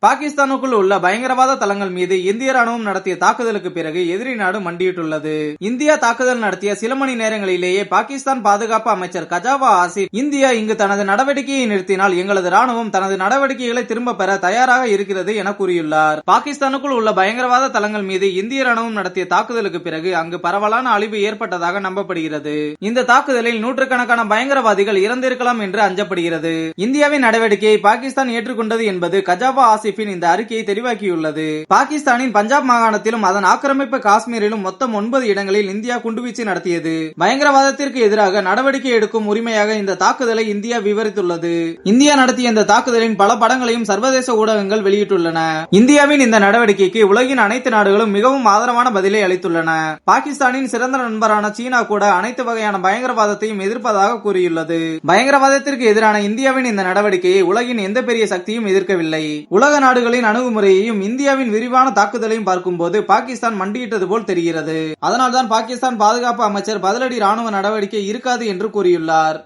பாகிஸ்தானுக்குள் உள்ள பயங்கரவாத தளங்கள் மீது இந்திய ராணுவம் நடத்திய தாக்குதலுக்கு பிறகு எதிரி நாடு மண்டியிட்டுள்ளது. இந்தியா தாக்குதல் நடத்திய சில மணி நேரங்களிலேயே பாகிஸ்தான் பாதுகாப்பு அமைச்சர் கஜாவா ஆசிப், இந்தியா இங்கு தனது நடவடிக்கையை நிறுத்தினால் எங்களது ராணுவம் தனது நடவடிக்கைகளை திரும்ப பெற தயாராக இருக்கிறது என கூறியுள்ளார். பாகிஸ்தானுக்குள் உள்ள பயங்கரவாத தளங்கள் மீது இந்திய ராணுவம் நடத்திய தாக்குதலுக்கு பிறகு அங்கு பரவலான அழிவு ஏற்பட்டதாக நம்பப்படுகிறது. இந்த தாக்குதலில் நூற்றுக்கணக்கான பயங்கரவாதிகள் இறந்திருக்கலாம் என்று அஞ்சப்படுகிறது. இந்தியாவின் நடவடிக்கையை பாகிஸ்தான் ஏற்றுக்கொண்டது என்பது கஜாவா ஆசிப் இந்த அறிக்கையை தெளிவாக்கியுள்ளது. பாகிஸ்தானின் பஞ்சாப் மாகாணத்திலும் அதன் ஆக்கிரமிப்பு காஷ்மீரிலும் மொத்தம் 9 இடங்களில் இந்தியா குண்டுவீச்சு நடத்தியது. பயங்கரவாதத்திற்கு எதிராக நடவடிக்கை எடுக்கும் உரிமையாக இந்த தாக்குதலை இந்தியா விவரித்துள்ளது. இந்தியா நடத்திய இந்த தாக்குதலின் பல படங்களையும் சர்வதேச ஊடகங்கள் வெளியிட்டுள்ளன. இந்தியாவின் இந்த நடவடிக்கைக்கு உலகின் அனைத்து நாடுகளும் மிகவும் ஆதரவான பதிலை அளித்துள்ளன. பாகிஸ்தானின் சிறந்த நண்பரான சீனா கூட அனைத்து வகையான பயங்கரவாதத்தையும் எதிர்ப்பதாக கூறியுள்ளது. பயங்கரவாதத்திற்கு எதிரான இந்தியாவின் இந்த நடவடிக்கையை உலகின் எந்த பெரிய சக்தியும் எதிர்க்கவில்லை. உலக நாடுகளின் அணுகுமுறையையும் இந்தியாவின் விரிவான தாக்குதலையும் பார்க்கும்போது பாகிஸ்தான் மண்டியிட்டது போல் தெரிகிறது. அதனால்தான் பாகிஸ்தான் பாதுகாப்பு அமைச்சர் பதிலடி ராணுவ நடவடிக்கை இருக்காது என்று கூறியுள்ளார்.